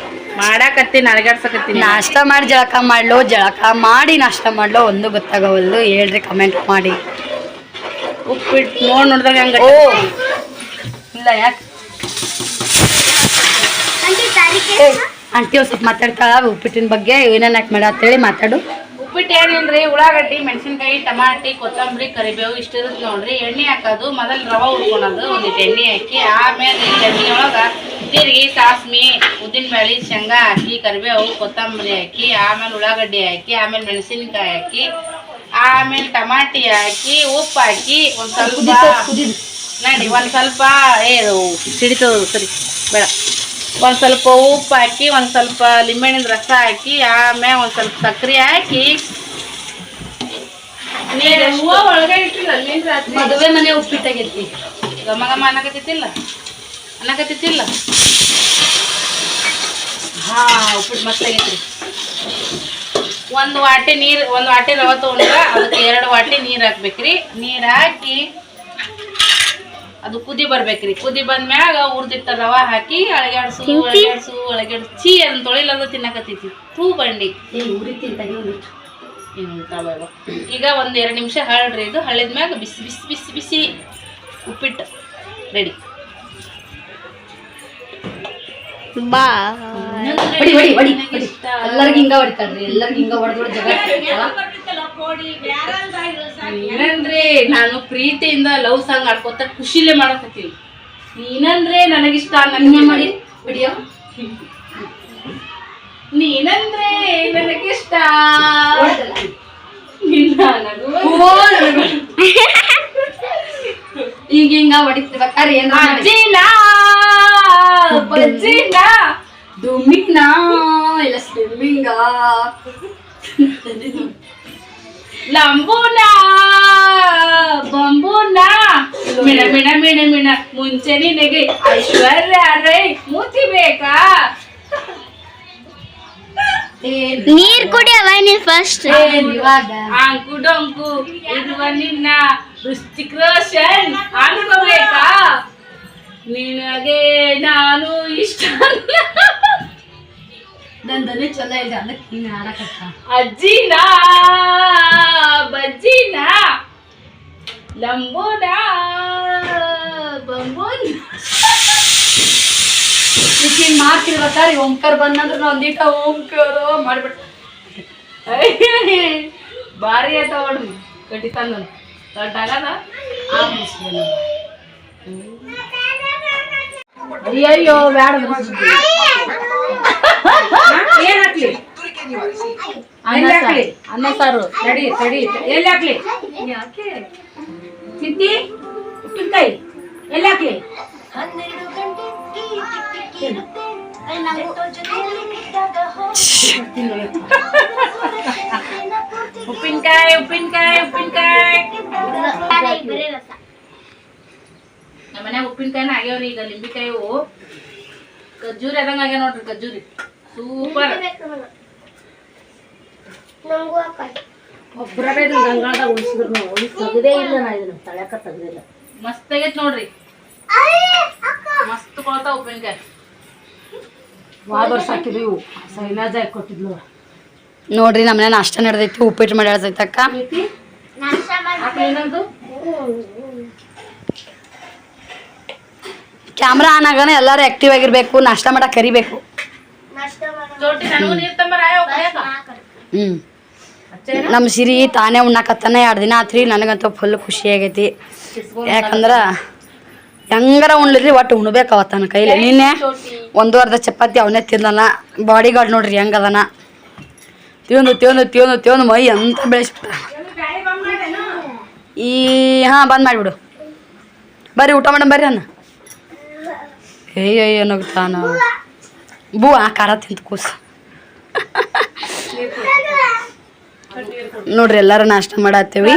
ಮಾಡಾಕತ್ತೀನಿ ಅಳಗಾಡ್ಸಕತ್ತೀನಿ ನಾಷ್ಟ ಮಾಡಿ ಜಳಕ ಮಾಡಿ ನಾಷ್ಟ ಮಾಡ್ಲೋ ಒಂದು ಗೊತ್ತಾಗವಲ್ದು ಹೇಳ್ರಿ ಕಮೆಂಟ್ ಮಾಡಿ ಉಪ್ಪಿಟ್ಟು ನೋಡಿದಾಗ ಹಂಗ ಓ ಇಲ್ಲ ಯಾಕೆ ಆಂಟಿ ಒಂದು ಸ್ವಲ್ಪ ಮಾತಾಡ್ತಾಳ ಉಪ್ಪಿಟ್ಟಿನ ಬಗ್ಗೆ ಏನೇನು ಯಾಕೆ ಮಾಡ ಅಂತೇಳಿ ಮಾತಾಡು ಉಪ್ಪಿಟ್ಟು ಏನಿಲ್ರಿ ಉಳ್ಳಾಗಡ್ಡಿ ಮೆಣಸಿನ್ಕಾಯಿ ಟಮಾಟಿ ಕೊತ್ತಂಬರಿ ಕರಿಬೇವು ಇಷ್ಟ ಇರುತ್ತೆ ನೋಡ್ರಿ ಎಣ್ಣೆ ಹಾಕೋದು ಮೊದಲು ರವೆ ಹುರ್ಕೊಳೋದು ಒಂದಿಟ್ಟು ಎಣ್ಣೆ ಹಾಕಿ ಆಮೇಲೆ ಎಣ್ಣೆ ಒಳಗೆ ಜೀರಿಗೆ ಸಾಸ್ಮಿ ಉದ್ದಿನಬೇಳೆ ಶೇಂಗಾ ಹಾಕಿ ಕರಿಬೇವು ಕೊತ್ತಂಬರಿ ಹಾಕಿ ಆಮೇಲೆ ಉಳ್ಳಾಗಡ್ಡಿ ಹಾಕಿ ಆಮೇಲೆ ಮೆಣಸಿನ್ಕಾಯಿ ಹಾಕಿ ಆಮೇಲೆ ಟಮಾಟಿ ಹಾಕಿ ಉಪ್ಪು ಹಾಕಿ ಒಂದು ಸ್ವಲ್ಪ ನೋಡಿ ಒಂದು ಸ್ವಲ್ಪ ಸಿಡಿತದ ಸರಿ ಬೇಡ ಒಂದು ಸ್ವಲ್ಪ ಉಪ್ಪು ಹಾಕಿ ಒಂದು ಸ್ವಲ್ಪ ಲಿಂಬೆಹಣ್ಣಿನ ರಸ ಹಾಕಿ ಆಮೇಲೆ ಒಂದು ಸ್ವಲ್ಪ ಸಕ್ಕರೆ ಹಾಕಿ ಒಳಗೆ ಇಟ್ಟಿಲ್ಲ ಮದುವೆ ಮನೆ ಉಪ್ಪಿಟ್ಟಾಗೈತಿ ಗಮ ಗಮ ಅನ್ನಕತ್ತಿಲ್ಲ ಉಪ್ಪಿಟ್ಟು ಮಸ್ತ್ ಆಗೈತ್ರಿ ಒಂದು ವಾಟಿ ರವೆ ತೊಗೊಂಡ್ರ ಅದಕ್ಕೆ 2 ವಾಟಿ ನೀರು ಹಾಕ್ಬೇಕ್ರಿ ನೀರು ಹಾಕಿ ಅದು ಕುದಿ ಬರ್ಬೇಕ್ರಿ. ಕುದಿ ಬಂದ್ಮ್ಯಾಗ ಹುರ್ದಿಟ್ಟ ರವಾ ಹಾಕಿ ಅಳಗ್ಯಾಡ್ಸು ಚೀ ಅದನ್ನ ತೊಳಿಲಾರ್ದ ತಿನ್ನಕತ್ತೈತಿ. ತೂ ಬಂಡಿ ಈಗ ಒಂದ್ 2 ನಿಮಿಷ ಹರಡ್ರಿ. ಇದು ಹಳಿದ್ಮ್ಯಾಗ ಬಿಸಿ ಬಿಸಿ ಬಿಸಿ ಬಿಸಿ ಉಪ್ಪಿಟ್ಟು ರೆಡಿ. ಬಾ ಎಲ್ಲರಿಗೂ ಹಿಂಗ ಹೊಡಿತಾಳ್ರಿ, ಎಲ್ಲರಿಗೂ ಹಿಂಗ ಹೊಡೆದೊಡ ಜಗ. ಏನಂದ್ರೆ ನಾನು ಪ್ರೀತಿಯಿಂದ ಲವ್ ಸಾಂಗ್ ಆಡ್ಕೊತ ಖುಷಿಲೇ ಮಾಡಕತ್ತೀನಿ. ನೀನಂದ್ರೆ ನನಗಿಷ್ಟ ನನಗೆ ಮಾಡಿ ವಿಡಿಯೋ. ನೀನಂದ್ರೆ ನನಗಿಷ್ಟ ಈಗ ಹಿಂಗ ಹೊಡಿತಿರ್ಬೇಕಾದ್ರೆ ಏನ್ ಅಜ್ಜಿನ ಬಜ್ಜಿನ ದುಮ್ಮಿಗ್ನ ಇಲ್ಲ ಸ್ಲಿಮ್ಮಿಂಗ ಲಂಬೂನ ಬಂಬೂನ ಮಿಣ ಮಿಣ ಮಿಣ ಮಿಣ ಮುಂಚೆ ನಿನಗೆ ಐಶ್ವರ್ಯ ರೈ ಮುಚ್ಚಿಬೇಕಾ? ನೀರ್ ಕುಡಿಯವ ನೀನ್ ಫಸ್ಟ್. ಇವಾಗ ಅಂಕು ಡೊಂಕು ಇರುವ ನಿನ್ನ ಋತಿಕ್ ರೋಷನ್ ಅನ್ಕೋಬೇಕಾ? ನಿನಗೆ ನಾನು ಇಷ್ಟ. ನಂದನೆ ಚಲೋ ಇದೆ ಅದಕ್ಕೆ ನೀನು ಆಡಕತ್ತ. ಅಜ್ಜಿನ ಬಜ್ಜಿನ ಲಂಬೋನ ಬಂಬೋನ ಈಗ ಮಾಡ್ತಿರ್ಬೇಕಾದ್ರೆ ಓಂಕಾರ ಬಂದಂದ್ರೆ ನಾವು ಒಂದೀಟ ಓಂಕಾರ ಮಾಡ್ಬಿಟ್ಟು ಭಾರಿ ಆಯ್ತ ನೋಡ್ರಿ. ಕಟ್ಟಿತಾನ ದೊಡ್ಡಾಗದ ಅಯ್ಯಯ್ಯೋ ಬ್ಯಾಡ ಏನ್ ಹಾಕ್ಲಿ? ಅನ್ನ ಸಾರು ತಡಿ ತಡಿ ಎಲ್ಲಿ ಹಾಕ್ಲಿ? ಚಿಂತಿ ಉಪ್ಪಿನಕಾಯಿ ಎಲ್ಲಿ ಹಾಕ್ಲಿ? ಉಪ್ಪಿನಕಾಯಿ ಉಪ್ಪಿನಕಾಯಿ ಉಪ್ಪಿನಕಾಯಿ ನಮ್ಮ ಮನ್ಯಾಗ ಉಪ್ಪಿನಕಾಯಿನ ಆಗ್ಯಾವ್ರಿ. ಈಗ ಲಿಂಬಿಕಾಯಿವು ಖಜೂರಿ ಅದಂಗ ಆಗ್ಯಾವ ನೋಡ್ರಿ. ಖಜೂರಿ ಸೂಪರ್. ಗಂಗಾಳದಾಗ ಉಳಿಸಿದ್ರು ನಾವು ತೆಗದೇ ಇಲ್ಲ. ನಾ ಇದನ್ನ ತಳ್ಯಾಕ ತೆಗ್ದಿಲ್ಲ. ಮಸ್ತ್ ಆಗೈತ್ ನೋಡ್ರಿ. ಮಸ್ತ್ ಕೊಳ್ತಾವ ಉಪ್ಪಿನಕಾಯಿ. ವಾದ ವರ್ಷ ಹಾಕಿದ್ವಿ ಇವು ಸೈನಾಜ ಕೊಟ್ಟಿದ್ಲು ನೋಡ್ರಿ. ನಮ್ಮನೆ ನಾಷ್ಟ ನಡೆದೈತಿ, ಉಪ್ಪಿಟ್ಟು ಮಾಡ್ಯಾಳ್ತೈತಿ ಅಕ್ಕ. ಕ್ಯಾಮ್ರಾ ಆನ್ ಆಗಾನ ಎಲ್ಲಾರು ಆಕ್ಟಿವ್ ಆಗಿರ್ಬೇಕು, ನಾಷ್ಟ ಮಾಡಕ್ ಕರಿಬೇಕು. ನಮ್ಮ ಸಿರಿ ತಾನೇ ಉಣ್ಣಾಕತ್ತಾನ 2 ದಿನ ಆತ್ರಿ. ನನಗಂತೂ ಫುಲ್ ಖುಷಿ ಆಗೈತಿ. ಯಾಕಂದ್ರ ಹೆಂಗಾರ ಉಣ್ಲಿರಿ ಒಟ್ಟು ಉಣ್ಬೇಕು ಅವತ್ತನ ಕೈಲಿ. ನಿನ್ನೆ 1 ಅರ್ಧ ಚಪಾತಿ ಅವನೇ ತಿನ್ನಲ್ಲ. ಬಾಡಿ ಗಾರ್ಡ್ ನೋಡ್ರಿ ಹೆಂಗದನ. ತಿಂದು ಮೈ ಅಂತ ಬೆಳೆಸ್ಬಿಟ್ಟ. ಈ ಬಂದ್ ಮಾಡಿಬಿಡು. ಬರ್ರಿ ಊಟ ಮಾಡಮ್ ಬರ್ರಿ ಅನ್ನ. ಏಯ್ಯ ನಗ್ತಾನ ಬೂ ಆ ಖಾರ ತಿಂತ ಕೂಸು. ನೋಡ್ರಿ ಎಲ್ಲಾರು ನಾಷ್ಟ ಮಾಡತ್ತೇವಿ.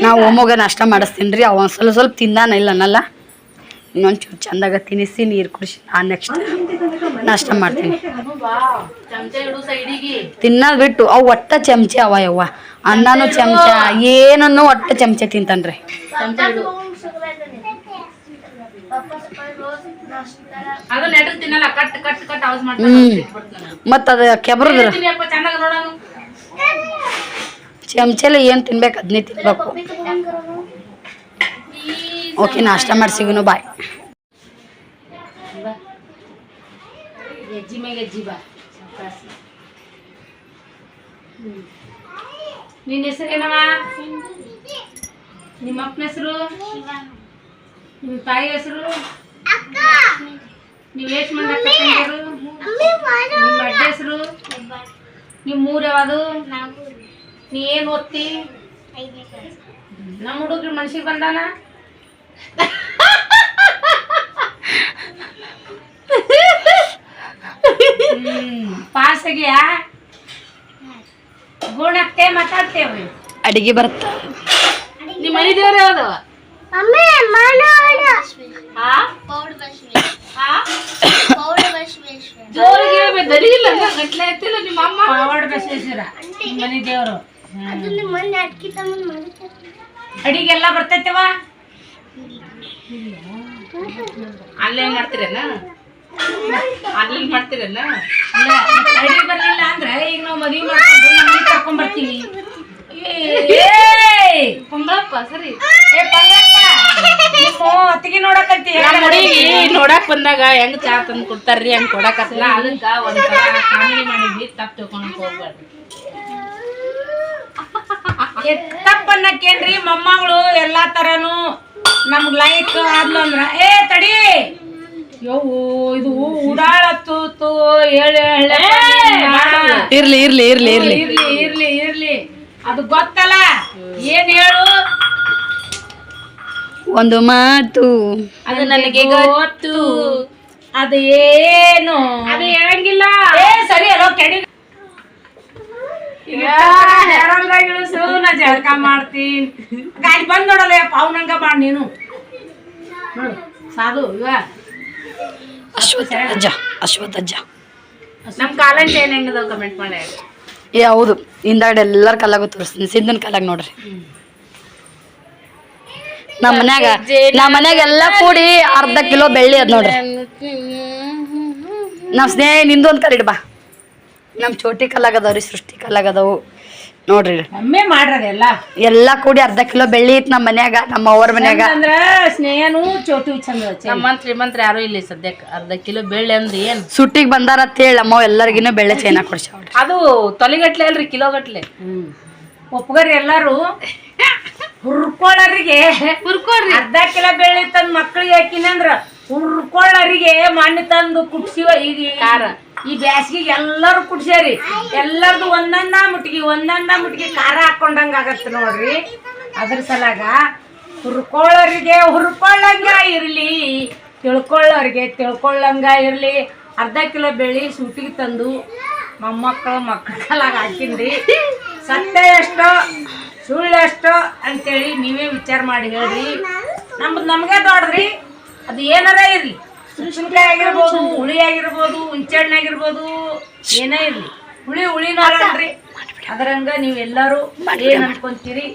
ನಾವು ಒಮ್ಮಗ ನಾಷ್ಟ ಮಾಡಿಸ್ತೀನಿ ರೀ. ಅವ ಸ್ವಲ್ಪ ತಿಂದಾನ ಇಲ್ಲ ಅನ್ನಲ್ಲ. ಇನ್ನೊಂದು ಚೂರು ಚಂದಾಗ ತಿನ್ನಿಸಿ ನೀರು ಕುಡಿಸಿ ನಾನು ನೆಕ್ಸ್ಟ್ ನಾಷ್ಟ ಮಾಡ್ತೀನಿ. ತಿನ್ನೋದು ಬಿಟ್ಟು ಅವು ಒಟ್ಟ ಚಮಚೆ ಅವ ಯವ್ವ. ಅನ್ನನೂ ಚಮಚ ಏನನ್ನು ಒಟ್ಟ ಚಮಚೆ ತಿಂತಾನ್ರಿ. ಮತ್ತ ಅದ ಕೆಬ್ರದ್ರ ಚಮಚೆಲ್ಲ ಏನ್ ತಿನ್ಬೇಕು ಅದನ್ನೇ ತಿನ್ಬೇಕು. ಓಕೆ ನಾಷ್ಟ ಮಾಡಿ ಸಿಗುನು. ಬಾಯ್. ನಿನ್ನ ಹೆಸರೇನವ? ನಿಮ್ಮ ಅಪ್ಪನ ಹೆಸರು? ನಿಮ್ಮ ತಾಯಿ ಹೆಸರು? ನೀವು ಎಷ್ಟು ಮಂದಿ ಅಕ್ಕರು? ನಿಮ್ಮ ಅಡ್ಡ ಹೆಸರು? ನಿಮ್ಮ ಊರು ಯಾವುದು? ನೀ ಏನು ಓದ್ತಿ? ನಮ್ಮ ಹುಡುಗ್ರು ಮನ್ಸಿಗೆ ಬಂದಾನ? ಪಾಸ್ ಆಗ್ಯಾ? ಗುಣಕ್ಕೆ ಮಾತಾಡ್ತೇವೆ. ಅಡಿಗೆ ಬರುತ್ತ? ನಿಮ್ಮ ಮನೆ ದೇವ್ರು ಯಾವ್ದು? ಜೋರಿಗೆ ದರಿಗಿಲ್ಲ ಗಟ್ಲೆ ಎತ್ತಿಲ್ಲ ನಿಮ್ಮ ಅಮ್ಮ. ಪಾವಡ ಬಸವೇಶ್ವರ ಮನೆ ದೇವರು. ಅಡಿಗೆಲ್ಲ ಬರ್ತೈತೆವ? ಆನ್ಲೈನ್ ಮಾಡ್ತೀರೇನ ಆನ್ಲೈನ್ ಮಾಡ್ತೀರೇನ ಅಡಿಗೆ ಬರ್ಲಿಲ್ಲ ಅಂದ್ರೆ ಈಗ ನಾವು ಮದುವೆ ಮಾಡ್ಕೊಂಡು ನಮ್ಮನೆ ಕರ್ಕೊಂಡ್ ಬರ್ತೀವಿ. ಪಂಗಳಪ್ಪ ಸರಿ ಅತ್ತಿಗೆ ನೋಡಕಂತಿ ನಮ್ಮ ಹುಡುಗಿ ನೋಡಕ್ ಬಂದಾಗ ಹೆಂಗ್ ಚಾ ತಂದು ಕೊಡ್ತಾರ್ರಿ ಹಂಗ್ ಕೊಡಕತ್ತಲ್ಲ ಅದಕ್ಕ ಒಂಥರ ಕಾಮಿಡಿ ಮಾಡಿದ್ವಿ ತಪ್ಪು ತಿಳ್ಕೊಳಕ್ ಹೋಗ್ಬಾರ್ದು. ತಪ್ಪನ್ನಕ್ಕೇನ್ರಿ ಮೊಮ್ಮಗಳು ಎಲ್ಲಾ ತರನು ನಮ್ಗ್ ಲೈಕ್ ಆದ್ಲು ಅಂದ್ರ ತಡಿ ಯವ್ವು ಇದು ಉಡಾಳತ್ತು ಇರ್ಲಿ ಇರ್ಲಿ ಇರ್ಲಿ ಇರ್ಲಿ ಇರ್ಲಿ ಇರ್ಲಿ ಇರ್ಲಿ ಅದು ಗೊತ್ತಲ್ಲ ಏನ್ ಹೇಳು. ಒಂದು ಮಾತು ಅದು ನನಗೆ ಗೊತ್ತು ಅದು ಏನು ಅದು ಹೇಳಂಗಿಲ್ಲ. ಸರಿ ಅಲ್ಲೋ ಕೆಡಿ ಇಳಿಸು ನಾ ಜಳಕ ಮಾಡ್ತೀನಿ ಗಾಡಿ ಬಂದ್ ನೋಡಲ್ಲ ಪಾವ್ನಂಗ ಮಾಡಿ ನೀನು ನೋಡು ಸಾಧು ಇವ ಅಶ್ವತ್ಥ ಅಜ್ಜ ಅಶ್ವತ್ಥ ಅಜ್ಜ ನಮ್ ಕಾಲಂಚ ಏನ್ ಹೆಂಗದ ಕಮೆಂಟ್ ಮಾಡಿ. ಏ ಹೌದು ಹಿಂದಾಗಡೆ ಎಲ್ಲರ ಕಾಲಾಗ ತೋರಿಸ್ತೀನಿ ಸಿದ್ದನ ಕಾಲಾಗ ನೋಡ್ರಿ. ನಮ್ಮ ಮನ್ಯಾಗ ಎಲ್ಲ ಕೂಡಿ ಅರ್ಧ ಕಿಲೋ ಬೆಳ್ಳಿ ಅದ್ ನೋಡ್ರಿ. ನಮ್ಮ ಸ್ನೇಹ ನಿಂದು ಒಂದ್ ಕಲಿಡ್ ಬಾ. ನಮ್ಮ ಚೋಟಿ ಕಲ್ಲಾಗದವ್ರಿ ಸೃಷ್ಟಿ ಕಲ್ಲಾಗದವು ನೋಡ್ರಿ. ಒಮ್ಮೆ ಮಾಡ್ರದೆಲ್ಲ ಎಲ್ಲ ಕೂಡಿ ಅರ್ಧ ಕಿಲೋ ಬೆಳ್ಳಿ ಐತ್ ನಮ್ಮ ಮನ್ಯಾಗ ನಮ್ಮ ಅವ್ರ ಮನ್ಯಾಗ. ಅಂದ್ರ ಸ್ನೇಹನು ಚೋಟಿ ಚಂದ ನಮ್ಮಂತ ಶ್ರೀಮಂತ್ರ ಯಾರು ಇಲ್ಲ ಸದ್ಯಕ್ಕೆ. ಅರ್ಧ ಕಿಲೋ ಬೆಳ್ಳಿ ಅಂದ್ರೆ ಏನ್ ಸುಟ್ಟಿಗೆ ಬಂದಾರ ಅಂತ ಹೇಳಿ ನಮ್ಮ ಎಲ್ಲರಿಗಿನ ಬೆಳ್ಳಿ ಚೈನ್ ಹಾಕೊಡ್ಸಾವ್ರಿ. ಅದು ತೊಲಿಗಟ್ಲೆ ಅಲ್ರಿ ಕಿಲೋ ಗಟ್ಲೆ. ಒಪ್ಪಗರಿ ಎಲ್ಲಾರು ಹುರ್ಕೊಳ್ಳರಿಗೆ ಅರ್ಧ ಕಿಲೋ ಬೆಳ್ಳಿ ತಂದ್ ಮಕ್ಳಿಗೆ ಹಾಕಿನಂದ್ರ ಹುರ್ಕೊಳ್ಳರಿಗೆ ಮಣ್ಣು ತಂದು ಕುಟ್ಸಿವ. ಈಗ ಈ ಬ್ಯಾಸ್ಗಿಗೆ ಎಲ್ಲರೂ ಕುಡ್ಸ್ಯಾರಿ. ಎಲ್ಲರದು ಒಂದೊಂದ ಮುಟ್ಟಿಗೆ ಖಾರ ಹಾಕೊಂಡಂಗ ಆಗತ್ತ ನೋಡ್ರಿ. ಅದ್ರ ಸಲಾಗ ಹುರ್ಕೊಳ್ಳೋರಿಗೆ ಹುರ್ಕೊಳ್ಳಂಗ ಇರ್ಲಿ, ತಿಳ್ಕೊಳ್ಳೋರಿಗೆ ತಿಳ್ಕೊಳ್ಳಂಗ ಇರ್ಲಿ. ಅರ್ಧ ಕಿಲೋ ಬೆಳ್ಳಿ ಸೂಟಿಗೆ ತಂದು ಮೊಮ್ಮಕ್ಕಳು ಮಕ್ಕಳ ಕಾಲಾಗ ಹಾಕಿನ್ರಿ. ಸತ್ಯ ಎಷ್ಟೋ ಸುಳ್ಳು ಎಷ್ಟೋ ಅಂತೇಳಿ ನೀವೇ ವಿಚಾರ ಮಾಡಿ ಹೇಳ್ರಿ. ನಮ್ಗೆ ದೊಡ್ಡ್ರಿ ಅದು ಏನಾರ ಇರ್ಲಿ. ಮೆಣಸಿನ್ಕಾಯಿ ಆಗಿರ್ಬೋದು, ಹುಳಿ ಆಗಿರ್ಬೋದು, ಹುಂಚೆಹಣ್ಣು ಆಗಿರ್ಬೋದು, ಏನೇ ಇರ್ಲಿ ಹುಳಿನೂ ಅಲ್ರಿ. ಅದರಂಗ ನೀವೆಲ್ಲರೂ ಏನ್ ಅನ್ಕೊಂತೀರಿ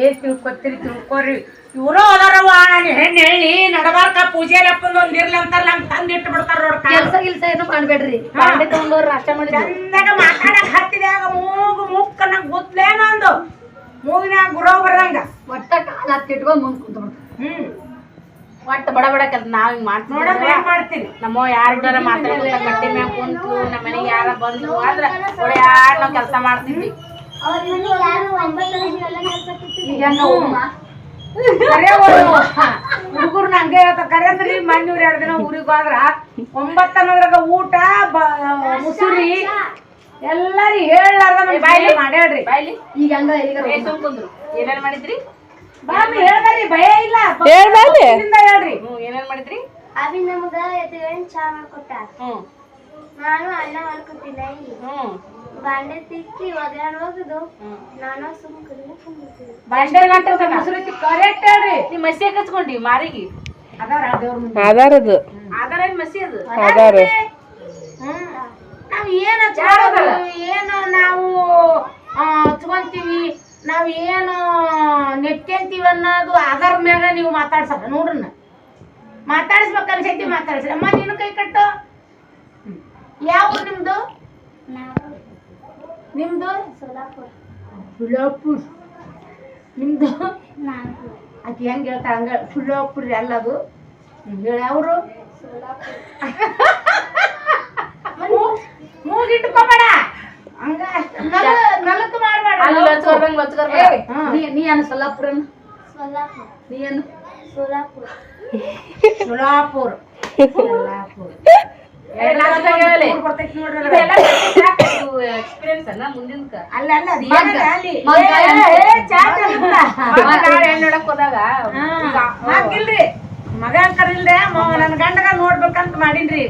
ಏನ್ ತಿಳ್ಕೊರಿ. ಇವರು ಅದಾರವ ನಾನು ಹೆಣ್ಣು ಹೇಳಿ ನಡಬಾರ್ಕ ಪೂಜೆ ಅಪ್ಪಂದು ಒಂದ್ ಇರ್ಲಿ ಅಂತಾರ ನಮ್ಗೆ ತಂದು ಇಟ್ಟು ಬಿಡ್ತಾರ ನೋಡ್. ಕೆಲಸ ಏನು ಮಾಡ್ಬೇಡ್ರಿ ಚಂದಾಗ ಮಾತಾಡಕ್ ಹತ್ತಿದಾಗ ಮೂಕ್ಕ ನಂಗೆ ಗೊತ್ತಲೇನ ಅಂದು ಮೂಗಿನಾಗ ಗುರೋ ಬರ್ದಂಗ ಒಟ್ಟ ಕಾಲ ಹತ್ತಿಟ್ಕೊಂಡ್ ಮುಂದ್ ಕುಂತ ಒಟ್ಟು ಬಡ ಬಡ ಕೆಲ್ಸ ನಾವ್ ಹಿಂಗ್ ನೋಡೋದು ಏನ್ ಮಾಡ್ತೀನಿ. ನಮ್ಮ ಯಾರ ಮಾತಾಡ್ಕೊಂತ ಕಟ್ಟಿ ಮ್ಯಾಗ ಕುಂತು ನಮ್ಮ ಮನೆಗೆ ಯಾರ ಬಂದ್ರು ಆದ್ರ ಯಾರು ನಾವ್ ಕೆಲಸ ಮಾಡ್ತಿದ್ವಿ. ಹುಡುಗರು ಹಂಗೆ ಹೇಳ್ತಾರ. ಕರೆಂದ್ರಿ ಮಣ್ಣೂರ್ 2 ದಿನ ಊರಿಗೆ ಹೋದ್ರ 9 ಅನ್ನೋದ್ರಾಗ ಊಟ ಮುಸುರಿ ಎಲ್ಲಾರಿ ಹೇಳಾರ್ದ ಬಾಯ್ಲಿ ಮಾಡ್ಯಾಡ್ರಿ. ಬಾಯ್ಲಿ ಈಗ ಕುಂದ್ರು ಏನೇನ್ ಮಾಡಿದ್ರಿ ಬಾಮಿ ಹೇಳ್ದಾರಿ ಭಯ ಇಲ್ಲ ಹೇಳ್ರಿ. ಏನೇನ್ ಮಾಡಿದ್ರಿ? ಅವಿ ನಮಗ ಚಾ ಮಾಡ್ಕೊಟ್ಟ. ನಾನು ಅನ್ನ ಮಾಡ್ಕೊಟ್ಟಿಲ್ಲ. ಬಾಂಡೆ ತಿಕ್ಕಿ ಒಗ್ಗರಣೆ ಹೋಗುದು ನಾನು ಬಾಂಡೆ ಮುಸುರಿ ಕರೆಕ್ಟ್ ಹೇಳ್ರಿ. ನೀವ್ ಮಸಿ ಹಚ್ಕೊಂಡಿ ಮಾರಿಗೆ ಆಧಾರದು ಆಧಾರ ಏನ್ ಮಸಿ ಅದು ನಾವ್ ಏನು ನಾವು ಹಚ್ಕೊಂತೀವಿ, ನಾವ್ ಏನು ನೆಟ್ಕೊಂತೀವಿ ಅನ್ನೋದು ಆಧಾರದ ಮ್ಯಾಗ ನೀವು ಮಾತಾಡ್ಸಲ್ಲ ನೋಡ್ರನ್ನ. ಮಾತಾಡಿಸ್ಬೇಕು ಅನ್ಸೈತಿ ಮಾತಾಡ್ಸ್ರಿ. ಅಮ್ಮ ನೀನು ಕೈ ಕಟ್ಟು. ಯಾವ ನಿಮ್ದು? ನಿಮ್ದು ಸುಳ್ಳಾಪುರ. ನಿಮ್ದು ಆಕೆ ಹೆಂಗ್ ಹೇಳ್ತಾಳ ಹಂಗ ಸುಳ್ಳಾಪುರ ಎಲ್ಲದು ಹೇಳ. ಅವರು ಮೂಗಿಟ್ಕೋಬೇಡ ಹಂಗ ನಲಕ್ ಮಾಡ್ಬೇಡ. ನೀ ಅನ್ನ ಸೊಲ್ಲಾಪುರ ನೀ ಅನ್ನು ಸುಳ್ಳಾಪುರ ಎಕ್ಸ್ಪೀರಿಯನ್ಸ್ ಅಲ್ಲ ಮುಂದಿನ ಅಲ್ಲ ನೋಡಕ್ ಹೋದಾಗ ಹಾಕಿಲ್ರಿ ಮಗ ಕರಿಲ್ರಿ ನನ್ ಗಂಡಗ ನೋಡ್ಬೇಕಂತ ಮಾಡೀನ್ರಿ.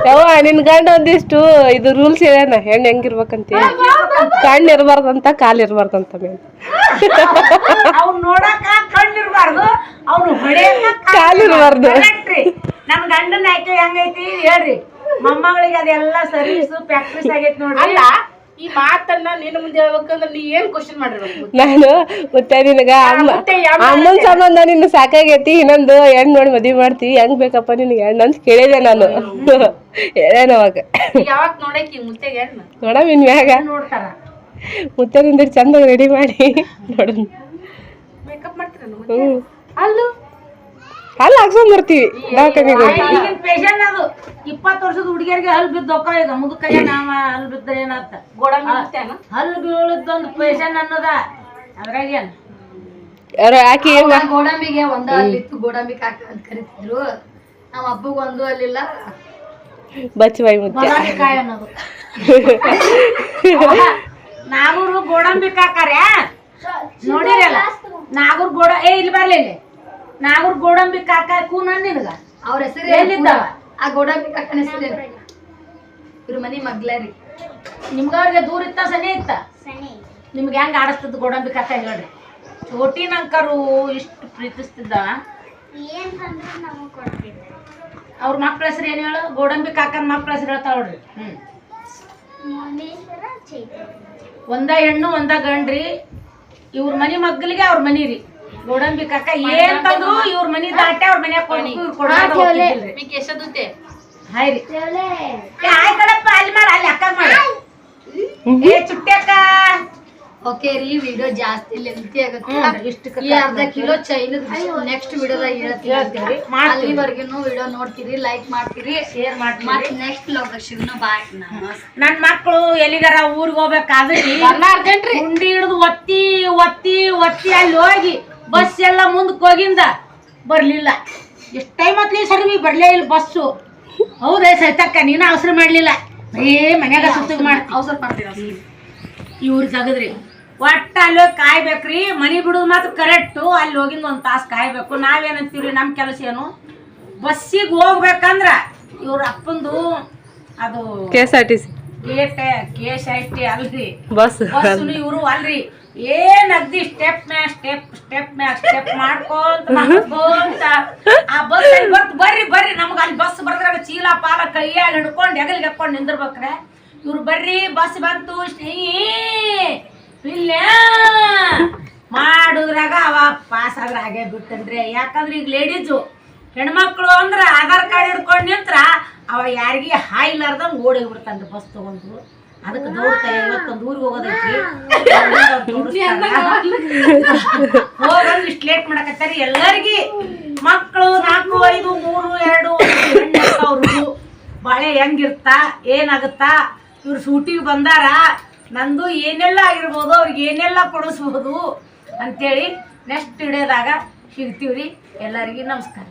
ಯವ್ವ ನಿನ್ ಗಂಡ ಒಂದಿಷ್ಟು ಇದು ರೂಲ್ಸ್ ಹೇಳ್ಯಾನ ಹೆಣ್ಣು ಹೆಂಗಿರ್ಬೇಕಂತ. ಕಣ್ಣು ಇರ್ಬಾರ್ದಂತ ಕಾಲ್ ಇರ್ಬಾರ್ದಂತ ಮೇನ್. ಅವ್ನು ನೋಡಕ ಕಣ್ಣಿರ್ಬಾರ್ದು, ಅವ್ನು ಹೊಡೆಯಕ ಕಾಲ್ ಇರ್ಬಾರ್ದು. ನನ್ ಗಂಡನ ಆಯ್ಕೆ ಹೆಂಗೈತಿ ಹೇಳ್ರಿ. ಮೊಮ್ಮಗಳಿಗೆ ಅದೆಲ್ಲ ಸರ್ವಿಸ್ ಪ್ರಾಕ್ಟೀಸ್ ಆಗೈತಿ ನೋಡ್ರಿ. ಅಲ್ಲ ಈ ಮಾತನ್ನ ನಿನ್ನ ಮುಂದೆ ಹೇಳ್ಬೇಕಂದ್ರೆ ನೀ ಏನ್ ಕ್ವಶನ್ ಮಾಡಿರ್ಬೇಕು? ನಾನು ಮತ್ತೆ ನಿನಗ ಅಮ್ಮನ ಸಂಬಂಧ ನಿನ್ನ ಸಾಕಾಗೈತಿ, ಇನ್ನೊಂದು ಹೆಣ್ಣು ನೋಡಿ ಮದ್ವಿ ಮಾಡ್ತೀವಿ, ಹೆಂಗ್ ಬೇಕಪ್ಪ ನಿನಗೆ ಹೆಣ್ಣು ಅಂತ ಕೇಳಿದೆ ನಾನು. ಹೇಳೇನವಾಗ ಯಾವಾಗ ನೋಡಕ್ಕೆ ಮುತ್ತೆಗೆ ಹೆಣ್ಣು ನೋಡಮ್ ಇನ್ ಮ್ಯಾಗ ನೋಡ್ತಾರ ಮುತ್ತನಿಂದ ಚಂದ ರೆಡಿ ಮಾಡಿ ನೋಡೋಣ. ಮೇಕಪ್ ಮಾಡ್ತೀರ? ಹ್ಮ್ ಅಲ್ಲೂ ಅಲ್ಲಿ ಹಾಕ್ಸ್ಕೊಂಡ್ ಬರ್ತೀವಿ ದವಾಖಾನೆಗೆ ಹೋಗಿ. ಈಗಿನ ಪೇಷಂಟ್ ಅದು 20 ವರ್ಷದ ಹುಡುಗಿಯರಿಗೆ ಹಲ್ ಬಿದ್ದೊಕ್ಕ ಈಗ ಮುದುಕಯ್ಯ ನಾವ ಹಲ್ ಬಿದ್ದ ಏನತ್ತ ಗೋಡಂಬಿ ಮುತ್ತೆನ? ಹಲ್ ಬೀಳದೊಂದು ಪೇಷಂಟ್ ಅನ್ನೋದ ಅದ್ರಾಗೇನ್ ಯಾರೋ ಆಕಿ ಗೋಡಂಬಿಗೆ ಒಂದ ಅಲ್ಲಿತ್ತು, ಗೋಡಂಬಿ ಕಾಕ ಅಂತ ಕರಿತಿದ್ರು. ನಮ್ಮ ಹಬ್ಬಗ್ ಒಂದು ಅಲ್ಲಿಲ್ಲ. ಬಚ್ಚಬಾಯಿ ಮುತ್ತೆ ಕಾಯಿ ಅನ್ನೋದು ನಾಗೂರು ಗೋಡಂಬಿ ಕಾಕಾರ್ಯ ನೋಡಿರಲ್ಲ ನಾಗೂರ್ ಇಲ್ಲಿ ಬರ್ಲಿ ಇಲ್ಲಿ ನಾಗೂರ್ ಗೋಡಂಬಿ ಕಾಕ ಕೂನ ನಿನಗ ಅವ್ರ ಹೆಸರು ಎಲ್ಲಿದ್ದಾವ ಆ ಗೋಡಂಬಿ ಕಾಕನ ಹೆಸರು ಇವ್ರ ಮನಿ ಮಗ್ಲಾರಿ. ನಿಮ್ಗವ್ರಿಗೆ ದೂರ ಇತ್ತ ಸನಿ ಇತ್ತ ಸನಿ ನಿಮ್ಗೆ ಹೆಂಗ್ ಆಡಿಸ್ತದ ಗೋಡಂಬಿ ಕಾಕ ಹೇಳ್ರಿ. ಚೋಟಿನಂಕರು ಇಷ್ಟು ಪ್ರೀತಿಸ್ತಿದ್ದ ಏನ್ ತಂದ್ರು ನಮಗ್ ಕೊಡ್ತಿದ್ರು. ಅವ್ರ ಮಕ್ಳ ಹೆಸರು ಏನ್ ಹೇಳು? ಗೋಡಂಬಿ ಕಾಕನ ಮಕ್ಳ ಹೆಸರು ಹೇಳ್ತಾವ ನೋಡ್ರಿ. ಮುನೇಶ್ವರ ಚೈತನ್ಯ. ಒಂದ ಹೆಣ್ಣು ಒಂದ ಗಂಡ್ರಿ. ಇವ್ರ ಮನಿ ಮಗ್ಗಲಿಗೆ ಅವ್ರ ಮನಿ ರೀ ಗೋಡಂಬಿ ಕಾಕ ಏನ್ ತಂದ್ರು ಇವ್ರ ಮನಿ ದಾಟೆ ಅವ್ರ ಮನ್ಯಾಗ మీకు ಎಷ್ಟದುತ್ತೆ? ಹಾಯ್ ರೀ ಆಯ್ ಕಡಪ್ಪ ಅಲ್ಲಿ ಮಾಡ ಅಲ್ಲಿ ಅಕ್ಕ ಮಾಡ ಏ ಚುಟ್ಟ್ಯಾಕ ಓಕೆ ರೀ, ವಿಡಿಯೋ ಜಾಸ್ತಿ ಲೆಂತಿ ಆಗುತ್ತೆ. ಇಷ್ಟು ಈ ಅರ್ಧ ಕಿಲೋ ಚೈನ್ ನೆಕ್ಸ್ಟ್ ವಿಡಿಯೋದಾಗ ಹೇಳ್ತೀವಿ. ಅಲ್ಲಿವರೆಗೂ ವಿಡಿಯೋ ನೋಡ್ತೀರಿ, ಲೈಕ್ ಮಾಡ್ತೀರಿ, ಶೇರ್ ಮಾಡ್ತೀವಿ. ಮತ್ತೆ ನೆಕ್ಸ್ಟ್ ಲೊಕೇಶನ್ ಬಾಯ್. ನನ್ ಮಕ್ಳು ಎಲ್ಲಿಗಾರ ಊರಿಗೆ ಹೋಗ್ಬೇಕಾದ್ರಿ ಗುಂಡಿ ಹಿಡಿದು ಒತ್ತಿ ಒತ್ತಿ ಒತ್ತಿ ಅಲ್ಲಿ ಹೋಗಿ ಬಸ್ ಎಲ್ಲ ಮುಂದಕ್ಕೆ ಹೋಗಿಂದ ಬರ್ಲಿಲ್ಲ. ಎಷ್ಟ್ ಟೈಮ್ ಆತ್ಲಿ ಸರ್ವಿ ಬರ್ಲೇ ಇಲ್ಲ ಬಸ್ಸು. ಹೌದೇ ಸೈತಕ್ಕ ನೀನು ಅವಸರ ಮಾಡ್ಲಿಲ್ಲ, ಬರೀ ಮನ್ಯಾಗ ಸುತ್ತ ಅವಸರ ಮಾಡ್ತೀವಿ. ಇವ್ರು ಜಗದ್ರಿ ಒಟ್ಟ ಅಲ್ಲಿ ಕಾಯ್ಬೇಕ್ರಿ. ಮನಿ ಬಿಡುದು ಮಾತ್ರ ಕರೆಕ್ಟು. ಅಲ್ಲಿ ಹೋಗಿಂದ ಒಂದ್ ತಾಸು ಕಾಯ್ಬೇಕು. ನಾವೇನಂತೀವ್ರಿ ನಮ್ ಕೆಲಸ ಏನು ಬಸ್ಸಿಗೆ ಹೋಗ್ಬೇಕಂದ್ರ ಇವ್ರ ಅಪ್ಪಂದು ಅದು KSRTC KSRTC ಅಲ್ರಿ ಬಸ್ ಇವ್ರು ಅಲ್ರಿ ಏನ್ ಅಗ್ದಿ ಸ್ಟೆಪ್ ಮ್ಯಾಗ ಸ್ಟೆಪ್ ಮಾಡ್ಕೊಂತ ಆ ಬಸ್ ಬರ್ರಿ ಬರ್ರಿ ನಮ್ಗ ಅಲ್ಲಿ ಬಸ್ ಬರ್ದ್ರಾಗ ಚೀಲ ಪಾಲ ಕೈಯಾಗ ಹಿಡ್ಕೊಂಡ್ ಹೆಗಲಿಗೆ ಹಾಕೊಂಡ್ ನಿಂದಿರ್ಬೇಕ್ರೆ ಇವ್ರು ಬರ್ರಿ ಬಸ್ ಬಂತು ಇಲ್ಲ ಮಾಡುದ್ರಾಗ ಅವ ಪಾಸ್ ಆದ್ರ ಹಾಗೆ ಬಿಟ್ಟನ್ರಿ. ಯಾಕಂದ್ರೆ ಈಗ ಲೇಡೀಸು ಹೆಣ್ಮಕ್ಳು ಅಂದ್ರ ಆಧಾರ್ ಕಾರ್ಡ್ ಹಿಡ್ಕೊಂಡ್ ನಿಂತ್ರ ಅವ ಯಾರಿಗಿ ಹಾಯ್ಲಾರ್ದಂಗ್ ಓಡಿ ಬಿಡ್ತಾನ್ರಿ ಬಸ್ ತಗೊಂಡು. ಅದಕ್ಕೆ ದೌಡ್ತಾ ಇವತ್ತೊಂದು ಊರಿಗೆ ಹೋಗೋದೈತಿ ಹೋಗಂದ್ ಇಷ್ಟು ಲೇಟ್ ಮಾಡಕತ್ತಾರಿ. ಎಲ್ಲರಿಗಿ ಮಕ್ಕಳು 4, 5, 3, 2 ಅವ್ರು ಬಾಳೆ ಹೆಂಗಿರ್ತಾ ಏನಾಗುತ್ತಾ ಇವ್ರು ಶೂಟಿಗೆ ಬಂದಾರ ನಂದು ಏನೆಲ್ಲ ಆಗಿರ್ಬೋದು ಅವ್ರಿಗೆ ಏನೆಲ್ಲ ಕೊಡಿಸ್ಬೋದು ಅಂತೇಳಿ ನೆಕ್ಸ್ಟ್ ವಿಡಿಯೋದಾಗ ಸಿಗ್ತೀವ್ರಿ. ಎಲ್ಲರಿಗೂ ನಮಸ್ಕಾರ.